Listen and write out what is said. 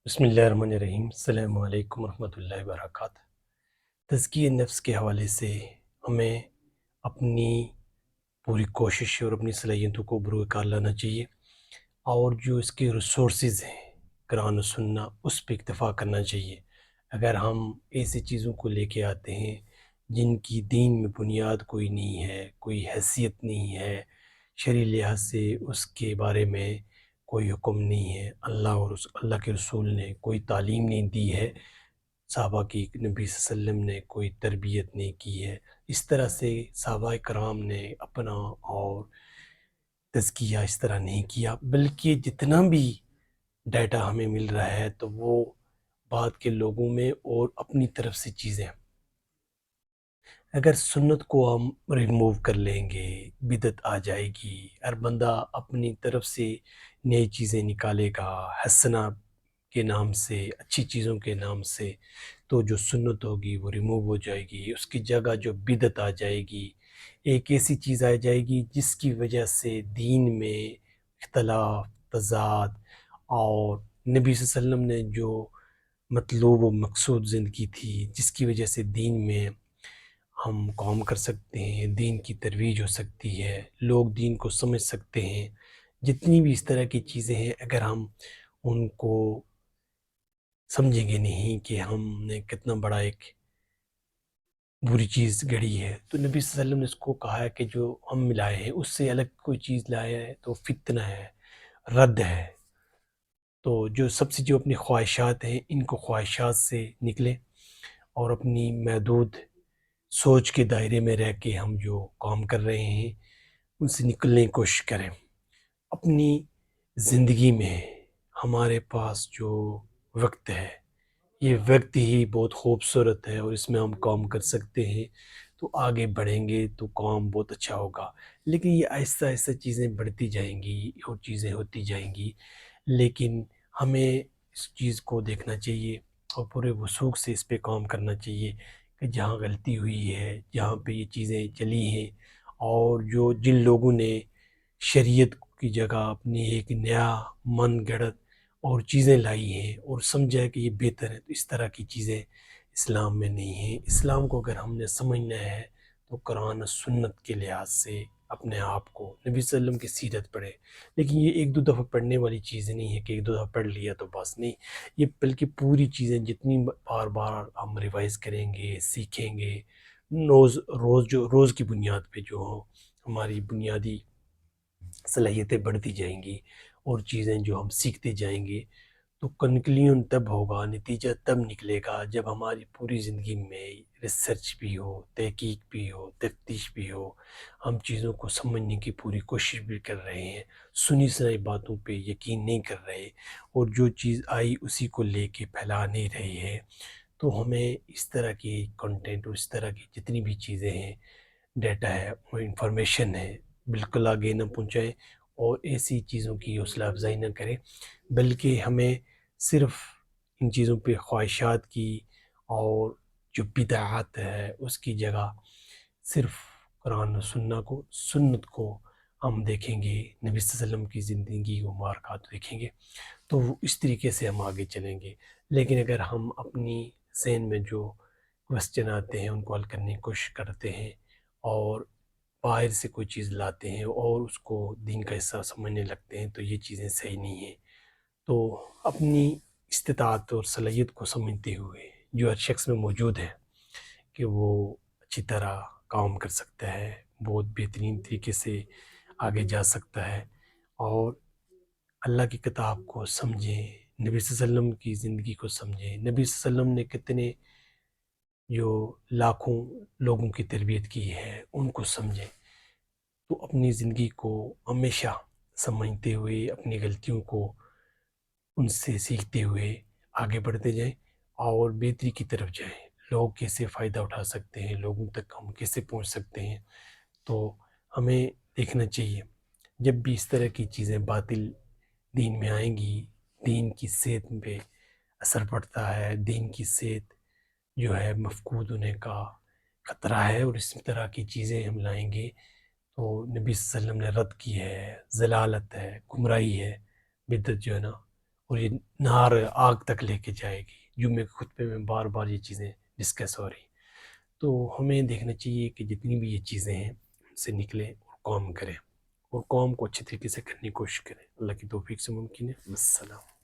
بسم اللہ الرحمن الرحیم۔ السلام علیکم ورحمۃ اللہ وبرکاتہ۔ تزکیہ نفس کے حوالے سے ہمیں اپنی پوری کوشش اور اپنی صلاحیتوں کو بروئے کار لانا چاہیے، اور جو اس کے ریسورسز ہیں قرآن و سنہ اس پہ اکتفا کرنا چاہیے۔ اگر ہم ایسی چیزوں کو لے کے آتے ہیں جن کی دین میں بنیاد کوئی نہیں ہے، کوئی حیثیت نہیں ہے، شرعی لحاظ سے اس کے بارے میں کوئی حکم نہیں ہے، اللہ کے رسول نے کوئی تعلیم نہیں دی ہے، صحابہ کی نبی صلی اللہ علیہ وسلم نے کوئی تربیت نہیں کی ہے، اس طرح سے صحابہ کرام نے اپنا اور تزکیہ اس طرح نہیں کیا، بلکہ جتنا بھی ڈیٹا ہمیں مل رہا ہے تو وہ بعد کے لوگوں میں اور اپنی طرف سے چیزیں۔ اگر سنت کو ہم ریموو کر لیں گے بدعت آ جائے گی، ہر بندہ اپنی طرف سے نئی چیزیں نکالے گا حسنہ کے نام سے، اچھی چیزوں کے نام سے، تو جو سنت ہوگی وہ ریموو ہو جائے گی، اس کی جگہ جو بدعت آ جائے گی، ایک ایسی چیز آ جائے گی جس کی وجہ سے دین میں اختلاف، تضاد، اور نبی صلی اللہ علیہ وسلم نے جو مطلوب و مقصود زندگی تھی جس کی وجہ سے دین میں ہم کام کر سکتے ہیں، دین کی ترویج ہو سکتی ہے، لوگ دین کو سمجھ سکتے ہیں، جتنی بھی اس طرح کی چیزیں ہیں، اگر ہم ان کو سمجھیں گے نہیں کہ ہم نے کتنا بڑا ایک بری چیز گڑی ہے، تو نبی صلی اللہ علیہ وسلم نے اس کو کہا ہے کہ جو ہم ملائے ہیں اس سے الگ کوئی چیز لائے ہے تو فتنہ ہے، رد ہے۔ تو جو سب سے جو اپنی خواہشات ہیں ان کو خواہشات سے نکلیں، اور اپنی محدود سوچ کے دائرے میں رہ کے ہم جو کام کر رہے ہیں ان سے نکلنے کی کوشش کریں۔ اپنی زندگی میں ہمارے پاس جو وقت ہے، یہ وقت ہی بہت خوبصورت ہے اور اس میں ہم کام کر سکتے ہیں، تو آگے بڑھیں گے تو کام بہت اچھا ہوگا۔ لیکن یہ آہستہ آہستہ چیزیں بڑھتی جائیں گی اور چیزیں ہوتی جائیں گی، لیکن ہمیں اس چیز کو دیکھنا چاہیے اور پورے وثوق سے اس پہ کام کرنا چاہیے کہ جہاں غلطی ہوئی ہے، جہاں پہ یہ چیزیں چلی ہیں، اور جن لوگوں نے شریعت کی جگہ اپنی ایک نیا من گھڑت اور چیزیں لائی ہیں اور سمجھا کہ یہ بہتر ہے، تو اس طرح کی چیزیں اسلام میں نہیں ہیں۔ اسلام کو اگر ہم نے سمجھنا ہے تو قرآن و سنت کے لحاظ سے اپنے آپ کو نبی صلی اللہ علیہ وسلم کی سیرت پڑھے، لیکن یہ ایک دو دفعہ پڑھنے والی چیز نہیں ہے کہ ایک دو دفعہ پڑھ لیا تو بس نہیں، یہ بلکہ پوری چیزیں جتنی بار بار ہم ریوائز کریں گے، سیکھیں گے، روز کی بنیاد پہ جو ہماری بنیادی صلاحیتیں بڑھتی جائیں گی اور چیزیں جو ہم سیکھتے جائیں گے، تو کنکلیون تب ہوگا، نتیجہ تب نکلے گا جب ہماری پوری زندگی میں ریسرچ بھی ہو، تحقیق بھی ہو، تفتیش بھی ہو، ہم چیزوں کو سمجھنے کی پوری کوشش بھی کر رہے ہیں، سنی سنائی باتوں پہ یقین نہیں کر رہے، اور جو چیز آئی اسی کو لے کے پھیلا نہیں رہے ہیں۔ تو ہمیں اس طرح کی کنٹینٹ اور اس طرح کی جتنی بھی چیزیں ہیں، ڈیٹا ہے اور انفارمیشن ہے، بالکل آگے نہ پہنچائیں اور ایسی چیزوں کی حوصلہ افزائی نہ کریں، بلکہ ہمیں صرف ان چیزوں پہ خواہشات کی اور جو بدعات ہے اس کی جگہ صرف قرآن و سنت کو ہم دیکھیں گے، نبی صلی اللہ علیہ وسلم کی زندگی و مبارکات دیکھیں گے، تو اس طریقے سے ہم آگے چلیں گے۔ لیکن اگر ہم اپنی ذہن میں جو کوسچن آتے ہیں ان کو حل کرنے کی کوشش کرتے ہیں اور باہر سے کوئی چیز لاتے ہیں اور اس کو دین کا حصہ سمجھنے لگتے ہیں، تو یہ چیزیں صحیح نہیں ہیں۔ تو اپنی استطاعت اور صلاحیت کو سمجھتے ہوئے جو ہر شخص میں موجود ہے کہ وہ اچھی طرح کام کر سکتا ہے، بہت بہترین طریقے سے آگے جا سکتا ہے، اور اللہ کی کتاب کو سمجھیں، نبی صلی اللہ علیہ وسلم کی زندگی کو سمجھیں، نبی صلی اللہ علیہ وسلم نے کتنے جو لاکھوں لوگوں کی تربیت کی ہے ان کو سمجھیں، تو اپنی زندگی کو ہمیشہ سمجھتے ہوئے اپنی غلطیوں کو ان سے سیکھتے ہوئے آگے بڑھتے جائیں اور بہتری کی طرف جائیں۔ لوگ کیسے فائدہ اٹھا سکتے ہیں، لوگوں تک ہم کیسے پہنچ سکتے ہیں، تو ہمیں دیکھنا چاہیے جب بھی اس طرح کی چیزیں باطل دین میں آئیں گی، دین کی صحت پہ اثر پڑتا ہے، دین کی صحت جو ہے مفقود ہونے کا خطرہ ہے، اور اس طرح کی چیزیں ہم لائیں گے تو نبی صلی اللہ علیہ وسلم نے رد کی ہے، ضلالت ہے، گمراہی ہے، بدعت جو ہے نا، اور یہ نار آگ تک لے کے جائے گی۔ جمعے کے خطبے میں بار بار یہ چیزیں ڈسکس ہو رہی، تو ہمیں دیکھنا چاہیے کہ جتنی بھی یہ چیزیں ہیں ان سے نکلیں اور کام کریں، اور کام کو اچھی طریقے سے کرنے کی کوشش کریں۔ اللہ کی توفیق سے ممکن ہے۔ السلام۔